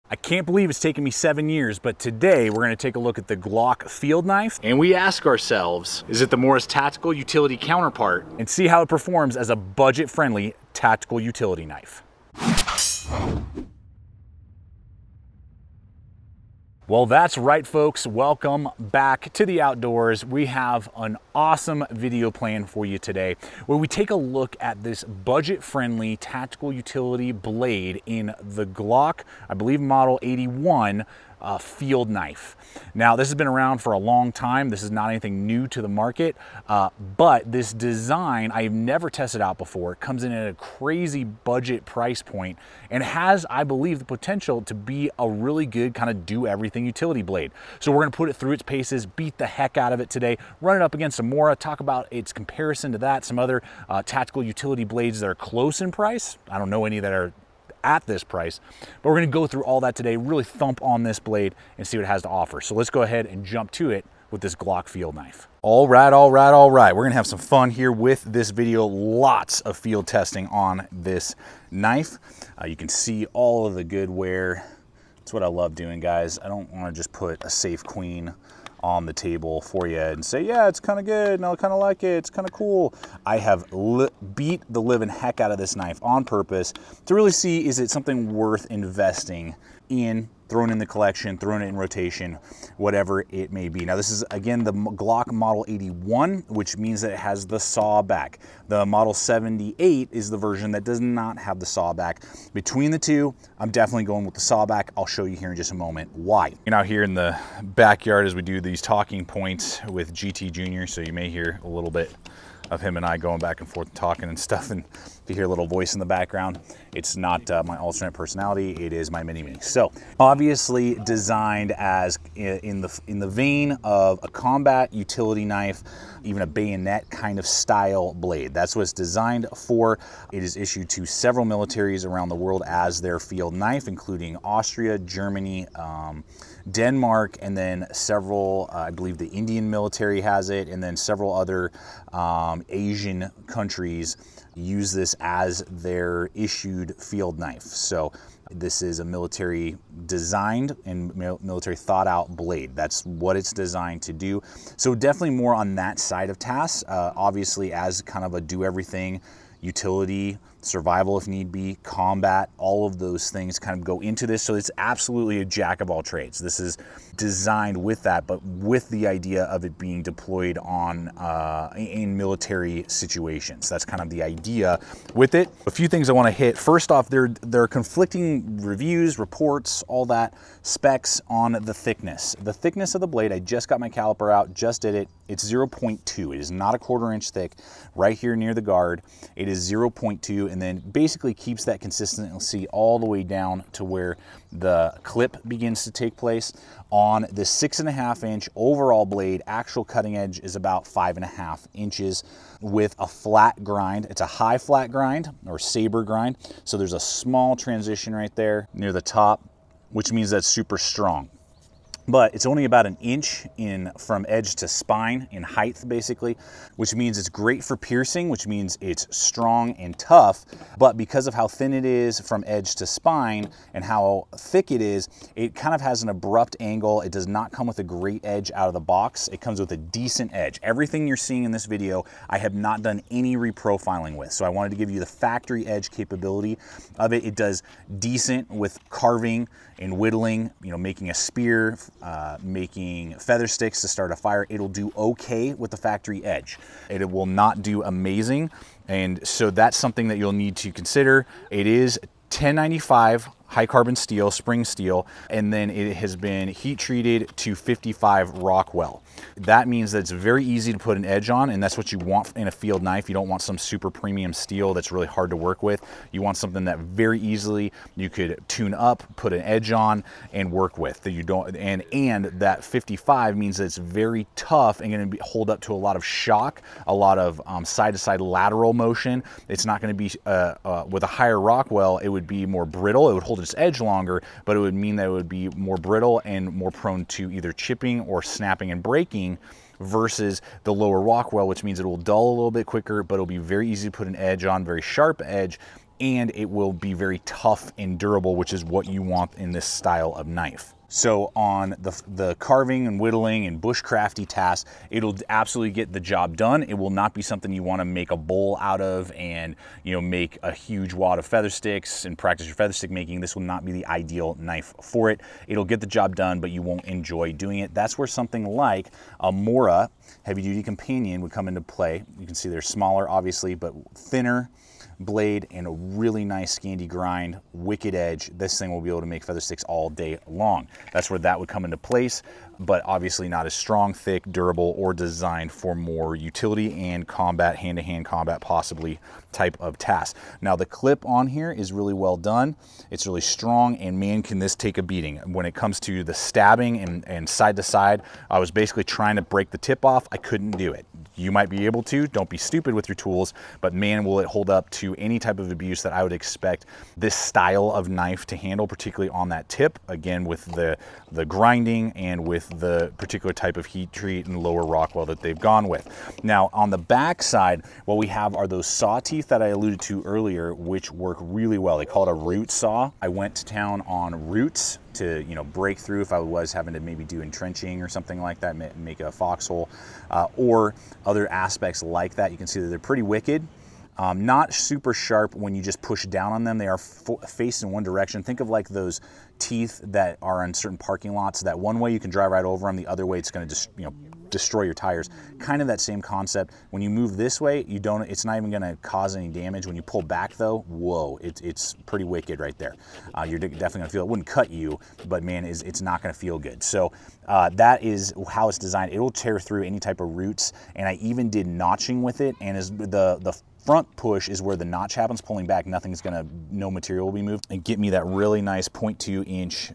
I can't believe it's taken me 7 years, but today we're gonna take a look at the Glock field knife. And we ask ourselves, is it the Morris tactical utility counterpart? And see how it performs as a budget-friendly tactical utility knife. Well, that's right, folks. Welcome back to the outdoors. We have an awesome video plan for you today where we take a look at this budget-friendly tactical utility blade in the Glock, I believe model 81, field knife. Now, this has been around for a long time. This is not anything new to the market, but this design I've never tested out before. It comes in at a crazy budget price point and has, I believe, the potential to be a really good kind of do-everything utility blade. So we're gonna put it through its paces, beat the heck out of it today, run it up against some Mora, talk about its comparison to that, some other tactical utility blades that are close in price. I don't know any that are at this price, but we're gonna go through all that today, really thump on this blade and see what it has to offer. So let's go ahead and jump to it with this Glock field knife. All right. We're gonna have some fun here with this video. Lots of field testing on this knife. You can see all of the good wear. That's what I love doing, guys. I don't wanna just put a safe queen on the table for you and say, yeah, it's kind of good, no, I kind of like it, it's kind of cool. I have beat the living heck out of this knife on purpose to really see, is it something worth investing in, throwing in the collection, throwing it in rotation, whatever it may be. Now, this is, again, the Glock Model 81, which means that it has the saw back. The Model 78 is the version that does not have the saw back. Between the two, I'm definitely going with the saw back. I'll show you here in just a moment why. You're out here in the backyard as we do these talking points with GT Jr., so you may hear a little bit of him and I going back and forth talking and stuff, and if you hear a little voice in the background, it's not my alternate personality, it is my mini-me. So obviously designed as in the vein of a combat utility knife, even a bayonet kind of style blade. That's what it's designed for. It is issued to several militaries around the world as their field knife, including Austria, Germany, Denmark, and then several, I believe the Indian military has it, and then several other Asian countries use this as their issued field knife. So this is a military designed and military thought out blade. That's what it's designed to do. So definitely more on that side of tasks, obviously as kind of a do everything utility, survival if need be, combat, all of those things kind of go into this. So it's absolutely a jack of all trades. This is designed with that, but with the idea of it being deployed on in military situations. That's kind of the idea with it. A few things I want to hit. First off, there are conflicting reviews, reports, all that, specs on the thickness. The thickness of the blade, I just got my caliper out, just did it. It's 0.2. It is not a 1/4 inch thick. Right here near the guard, it is 0.2, and then basically keeps that consistency all the way down to where the clip begins to take place. On the 6.5 inch overall blade, actual cutting edge is about 5.5 inches with a flat grind. It's a high flat grind or saber grind. So there's a small transition right there near the top, which means that's super strong. But it's only about 1 inch from edge to spine in height, basically, which means it's great for piercing, which means it's strong and tough. But because of how thin it is from edge to spine and how thick it is, it kind of has an abrupt angle. It does not come with a great edge out of the box. It comes with a decent edge. Everything you're seeing in this video, I have not done any reprofiling with. So I wanted to give you the factory edge capability of it. It does decent with carving and whittling, you know, making a spear, making feather sticks to start a fire. It'll do okay with the factory edge. It will not do amazing, and so that's something that you'll need to consider. It is 1095 high carbon steel, spring steel, and then it has been heat treated to 55 Rockwell. That means that it's very easy to put an edge on, and that's what you want in a field knife. You don't want some super premium steel that's really hard to work with. You want something that very easily you could tune up, put an edge on, and work with. That you don't, and that 55 means that it's very tough and going to hold up to a lot of shock, a lot of side-to-side lateral motion. It's not going to be with a higher Rockwell. It would be more brittle. It would hold its edge longer, but it would mean that it would be more brittle and more prone to either chipping or snapping and breaking, versus the lower Rockwell, which means it will dull a little bit quicker, but it'll be very easy to put an edge on, very sharp edge, and it will be very tough and durable, which is what you want in this style of knife. So on the carving and whittling and bushcrafty tasks, it'll absolutely get the job done. It will not be something you want to make a bowl out of and, you know, make a huge wad of feather sticks and practice your feather stick making. This will not be the ideal knife for it. It'll get the job done, but you won't enjoy doing it. That's where something like a Mora heavy duty companion would come into play. You can see they're smaller, obviously, but thinner blade and a really nice Scandi grind, wicked edge. This thing will be able to make feather sticks all day long. That's where that would come into place, but obviously not as strong, thick, durable, or designed for more utility and combat, hand-to-hand combat possibly type of task. Now the clip on here is really well done. It's really strong, and man, can this take a beating. When it comes to the stabbing and side to side, I was basically trying to break the tip off. I couldn't do it. You might be able to, don't be stupid with your tools, but man, will it hold up to any type of abuse that I would expect this style of knife to handle, particularly on that tip, again, with the grinding and with the particular type of heat treat and lower Rockwell that they've gone with. Now, on the back side, what we have are those saw teeth that I alluded to earlier, which work really well. They call it a root saw. I went to town on roots to, you know, break through if I was having to maybe do entrenching or something like that, make a foxhole, or other aspects like that. You can see that they're pretty wicked. Not super sharp when you just push down on them. They are faced in one direction. Think of like those teeth that are on certain parking lots, that one way you can drive right over them, the other way it's going to just, you know, destroy your tires. Kind of that same concept. When you move this way, you don't, it's not even going to cause any damage. When you pull back though, whoa, it's pretty wicked right there. You're definitely going to feel it. Wouldn't cut you, but man, it's not going to feel good. So that is how it's designed. It will tear through any type of roots, and I even did notching with it, and as the front push is where the notch happens. Pulling back, no material will be moved, and get me that really nice 0.2 inch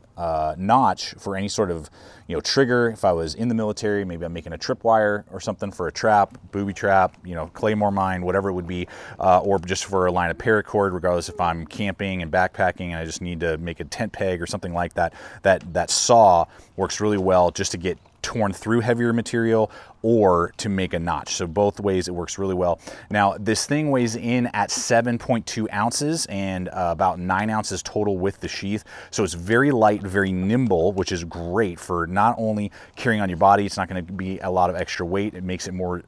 notch for any sort of, you know, trigger. If I was in the military, maybe I'm making a tripwire or something for a trap, booby trap, you know, claymore mine, whatever it would be, or just for a line of paracord, regardless if I'm camping and backpacking and I just need to make a tent peg or something like that. That saw works really well just to get torn through heavier material or to make a notch. So both ways it works really well. Now this thing weighs in at 7.2 ounces and about 9 ounces total with the sheath. So it's very light, very nimble, which is great for not only carrying on your body. It's not going to be a lot of extra weight. It makes it more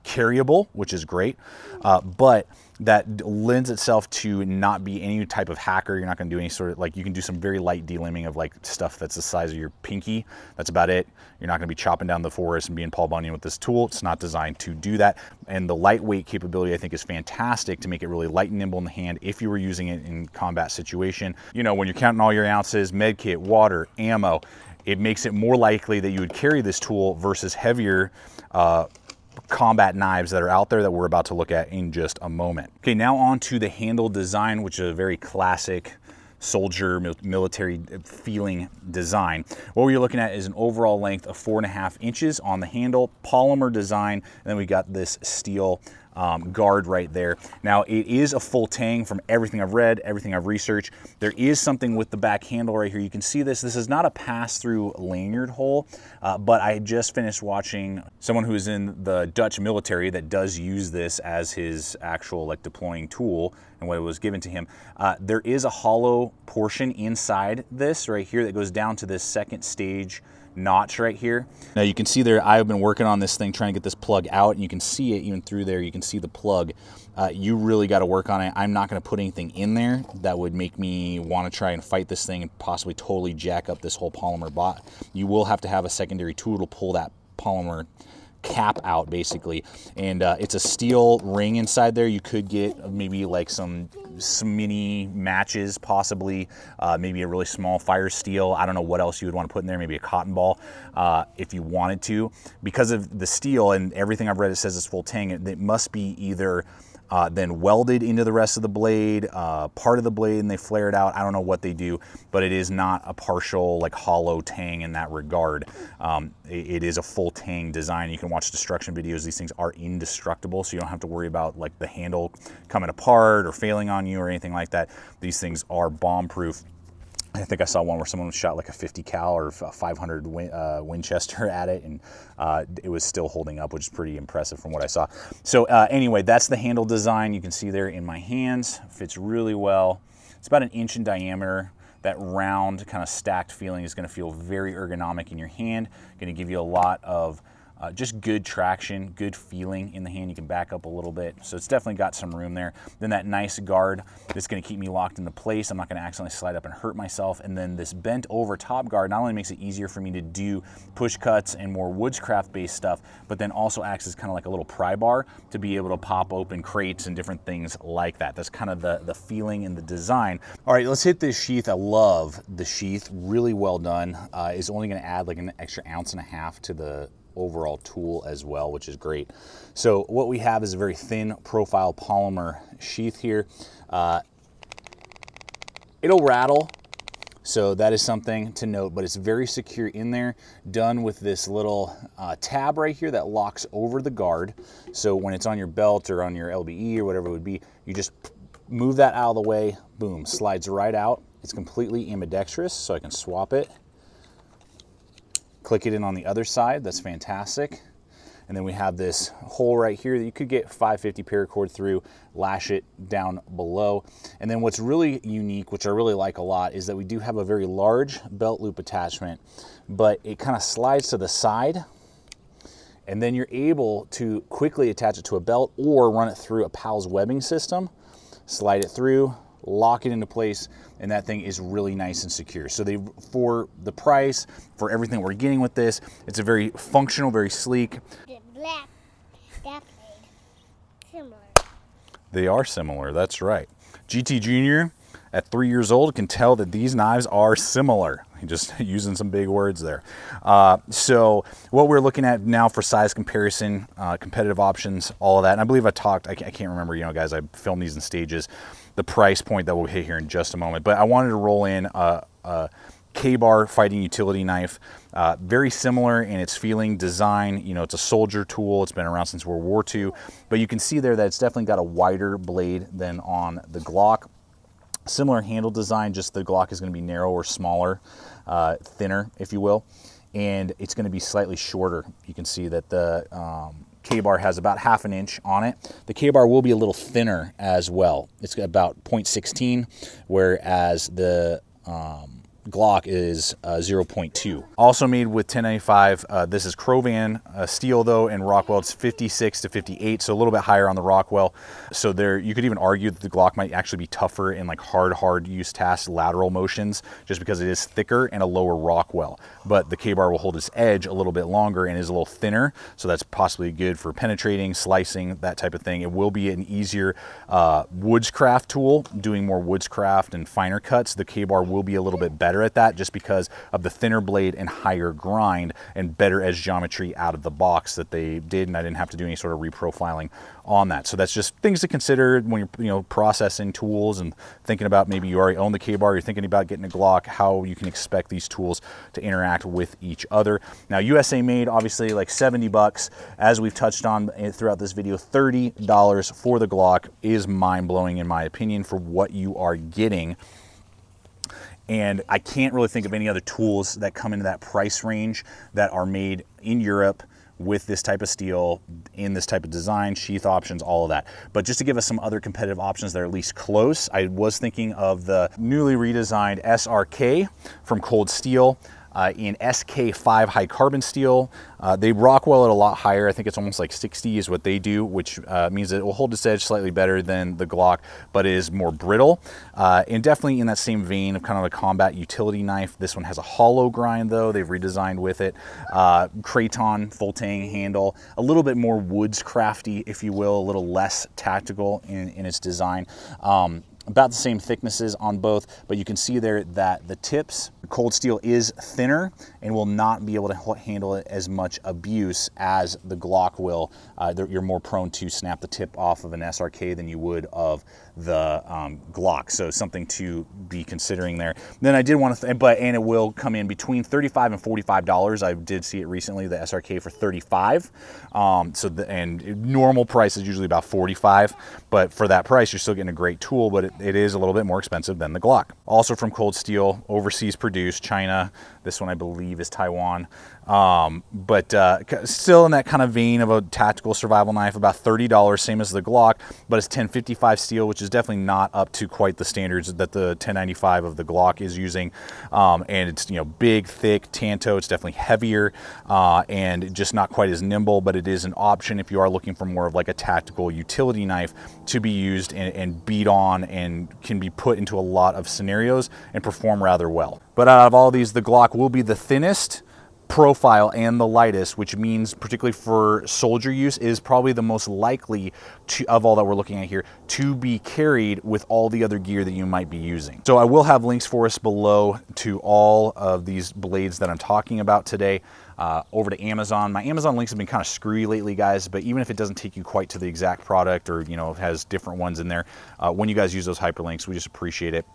carryable, which is great, but that lends itself to not be any type of hacker. You're not going to do any sort of, like, you can do some very light delimbing of like stuff that's the size of your pinky. That's about it. You're not going to be chopping down the forest and being Paul Bunyan with this tool. It's not designed to do that. And the lightweight capability, I think, is fantastic to make it really light and nimble in the hand if you were using it in combat situation. You know, when you're counting all your ounces, med kit, water, ammo, it makes it more likely that you would carry this tool versus heavier combat knives that are out there that we're about to look at in just a moment. Okay, now on to the handle design, which is a very classic soldier military feeling design. What we're looking at is an overall length of 4.5 inches on the handle, polymer design, and then we got this steel guard right there. Now it is a full tang from everything I've read, everything I've researched. There is something with the back handle right here. You can see this. This is not a pass-through lanyard hole, but I just finished watching someone who is in the Dutch military that does use this as his actual like deploying tool and what it was given to him. There is a hollow portion inside this right here that goes down to this second stage notch right here. Now you can see there, I've been working on this thing trying to get this plug out, and you can see it even through there. You can see the plug. You really got to work on it. I'm not going to put anything in there that would make me want to try and fight this thing and possibly totally jack up this whole polymer bot. You will have to have a secondary tool to pull that polymer cap out basically, and it's a steel ring inside there. You could get maybe like some mini matches, possibly maybe a really small fire steel. I don't know what else you would want to put in there, maybe a cotton ball if you wanted to. Because of the steel and everything I've read, it says it's full tang. It must be either then welded into the rest of the blade, part of the blade, and they flare it out. I don't know what they do, but it is not a partial like hollow tang in that regard. It is a full tang design. You can watch destruction videos. These things are indestructible, so you don't have to worry about like the handle coming apart or failing on you or anything like that. These things are bomb proof. I think I saw one where someone shot like a 50 cal or 500 Winchester at it, and it was still holding up, which is pretty impressive from what I saw. So anyway, that's the handle design. You can see there in my hands, fits really well. It's about 1 inch in diameter. That round kind of stacked feeling is going to feel very ergonomic in your hand, going to give you a lot of just good traction, good feeling in the hand. You can back up a little bit. So it's definitely got some room there. Then that nice guard that's going to keep me locked into place. I'm not going to accidentally slide up and hurt myself. And then this bent over top guard not only makes it easier for me to do push cuts and more woodscraft based stuff, but then also acts as kind of like a little pry bar to be able to pop open crates and different things like that. That's kind of the feeling and the design. All right, let's hit this sheath. I love the sheath, really well done. It's only going to add like an extra 1.5 ounces to the overall tool as well, which is great. So what we have is a very thin profile polymer sheath here. It'll rattle, so that is something to note, but it's very secure in there, done with this little tab right here that locks over the guard. So when it's on your belt or on your LBE or whatever it would be, you just move that out of the way, boom, slides right out. It's completely ambidextrous, so I can swap it. Click it in on the other side, that's fantastic. And then we have this hole right here that you could get 550 paracord through, lash it down below. And then what's really unique, which I really like a lot, is that we do have a very large belt loop attachment, but it kind of slides to the side, and then you're able to quickly attach it to a belt or run it through a PALS webbing system, slide it through, lock it into place, and that thing is really nice and secure. So for the price, for everything we're getting with this, it's a very functional, very sleek. The black, that blade, similar. They are similar, that's right. GT Junior at 3 years old can tell that these knives are similar. Just using some big words there. So what we're looking at now for size comparison, competitive options, all of that. And I believe I can't remember, you know, guys, I filmed these in stages, the price point that we'll hit here in just a moment. But I wanted to roll in a K-bar fighting utility knife, very similar in its feeling, design. You know, it's a soldier tool. It's been around since World War II. But you can see there that it's definitely got a wider blade than on the Glock. Similar handle design, just the Glock is going to be narrower, smaller, thinner, if you will, and it's going to be slightly shorter. You can see that the K-bar has about 1/2 inch on it. The K-bar will be a little thinner as well. It's about 0.16, whereas the Glock is 0.2. Also made with 1095. This is Crovan steel though, and Rockwell it's 56 to 58, so a little bit higher on the Rockwell. So there, you could even argue that the Glock might actually be tougher in like hard use tasks, lateral motions, just because it is thicker and a lower Rockwell. But the K-bar will hold its edge a little bit longer and is a little thinner, so that's possibly good for penetrating, slicing, that type of thing. It will be an easier woodscraft tool, doing more woodscraft and finer cuts. The K-bar will be a little bit better at that just because of the thinner blade and higher grind and better edge geometry out of the box that they did, and I didn't have to do any sort of reprofiling on that. So that's just things to consider when you're processing tools and thinking about, maybe you already own the K-bar, you're thinking about getting a Glock, how you can expect these tools to interact with each other. Now USA made, obviously, like 70 bucks, as we've touched on throughout this video. $30 for the Glock is mind-blowing in my opinion for what you are getting. And I can't really think of any other tools that come into that price range that are made in Europe with this type of steel, in this type of design, sheath options, all of that. But just to give us some other competitive options that are at least close, I was thinking of the newly redesigned SRK from Cold Steel. In SK5 high carbon steel. They Rockwell it a lot higher. I think it's almost like 60 is what they do, which means that it will hold its edge slightly better than the Glock, but is more brittle. And definitely in that same vein of kind of a combat utility knife. This one has a hollow grind though. They've redesigned with it. Craton full tang handle, a little bit more woodscrafty, if you will, a little less tactical in its design. About the same thicknesses on both, but you can see there that the tips, cold steel is thinner and will not be able to handle it as much abuse as the Glock will. You're more prone to snap the tip off of an SRK than you would of the Glock. So something to be considering there. Then I did want to, and it will come in between $35 and $45. I did see it recently, the SRK for $35. And normal price is usually about $45, but for that price, you're still getting a great tool, but it is a little bit more expensive than the Glock. Also from Cold Steel, overseas produced, China. This one I believe is Taiwan. Still in that kind of vein of a tactical survival knife, about $30, same as the Glock, but it's 1055 steel, which is definitely not up to quite the standards that the 1095 of the Glock is using. And it's, you know, big, thick, Tanto. It's definitely heavier and just not quite as nimble, but it is an option if you are looking for more of like a tactical utility knife to be used and beat on, and can be put into a lot of scenarios and perform rather well. But out of all these, the Glock will be the thinnest profile and the lightest, which means particularly for soldier use is probably the most likely of all that we're looking at here to be carried with all the other gear that you might be using. So I will have links for us below to all of these blades that I'm talking about today over to Amazon. My Amazon links have been kind of screwy lately, guys, but even if it doesn't take you quite to the exact product, or, you know, it has different ones in there, when you guys use those hyperlinks, we just appreciate it.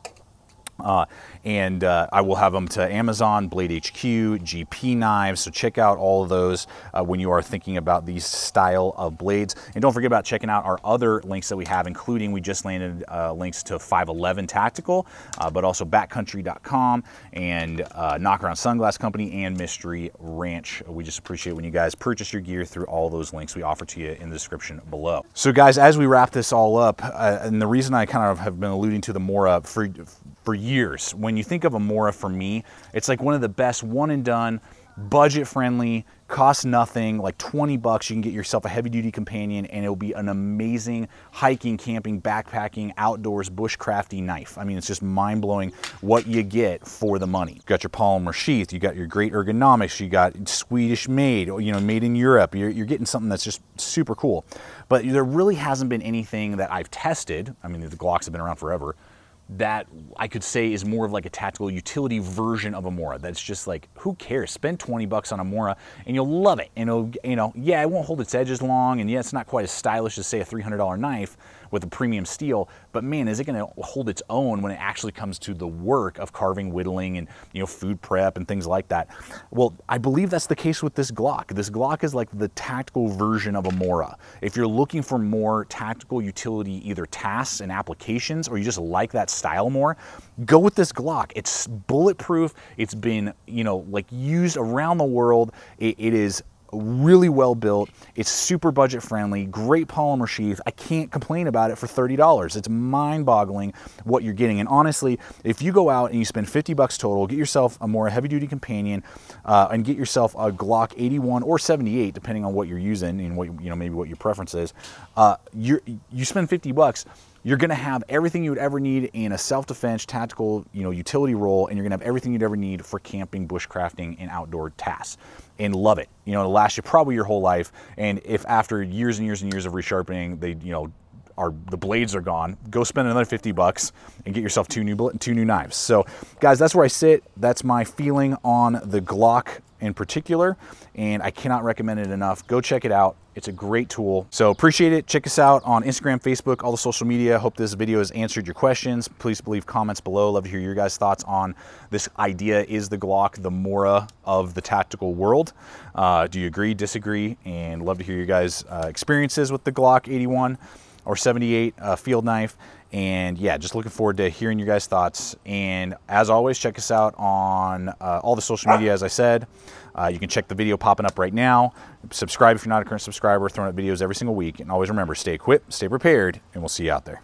I will have them to Amazon, Blade HQ, GP Knives, so check out all of those when you are thinking about these style of blades. And don't forget about checking out our other links that we have, including we just landed links to 511 Tactical, but also backcountry.com and Mockaround Sunglass Company and Mystery Ranch. We just appreciate when you guys purchase your gear through all those links we offer to you in the description below. So guys, as we wrap this all up, and the reason I kind of have been alluding to the Mora for years, when you think of a Mora, for me, it's like one of the best one and done, budget friendly, costs nothing, like 20 bucks. You can get yourself a heavy duty companion and it'll be an amazing hiking, camping, backpacking, outdoors, bushcrafty knife. I mean, it's just mind blowing what you get for the money. You got your polymer sheath, you got your great ergonomics, you got Swedish made, you know, made in Europe. You're getting something that's just super cool. But there really hasn't been anything that I've tested. I mean, the Glocks have been around forever, that I could say is more of like a tactical utility version of a Mora. That's just like, who cares? Spend 20 bucks on a Mora and you'll love it. And it'll, you know, yeah, it won't hold its edges long, and yeah, it's not quite as stylish as, say, a $300 knife with a premium steel, but man, is it gonna hold its own when it actually comes to the work of carving, whittling, and, you know, food prep and things like that. Well, I believe that's the case with this Glock. This Glock is like the tactical version of a Mora. If you're looking for more tactical utility, either tasks and applications, or you just like that style more, go with this Glock. It's bulletproof. It's been, you know, like used around the world. It is really well built. It's super budget friendly, great polymer sheath. I can't complain about it for $30. It's mind boggling what you're getting. And honestly, if you go out and you spend 50 bucks total, get yourself a more heavy duty companion and get yourself a Glock 81 or 78, depending on what you're using and what, you know, maybe what your preference is, you spend 50 bucks, you're gonna have everything you would ever need in a self-defense tactical, you know, utility role, and you're gonna have everything you'd ever need for camping, bushcrafting, and outdoor tasks. And love it. You know, it'll last you probably your whole life. And if after years and years and years of resharpening, they, you know, the blades are gone, go spend another 50 bucks and get yourself two new knives. So guys, that's where I sit. That's my feeling on the Glock in particular, and I cannot recommend it enough. Go check it out. It's a great tool. So appreciate it. Check us out on Instagram, Facebook, all the social media. Hope this video has answered your questions. Please leave comments below. Love to hear your guys' thoughts on this idea. Is the Glock the Mora of the tactical world? Do you agree, disagree? And love to hear your guys' experiences with the Glock 81 or 78 field knife. And yeah, just looking forward to hearing your guys' thoughts. And as always, check us out on all the social media, as I said. You can check the video popping up right now. Subscribe if you're not a current subscriber, throwing out videos every single week. And always remember, stay equipped, stay prepared, and we'll see you out there.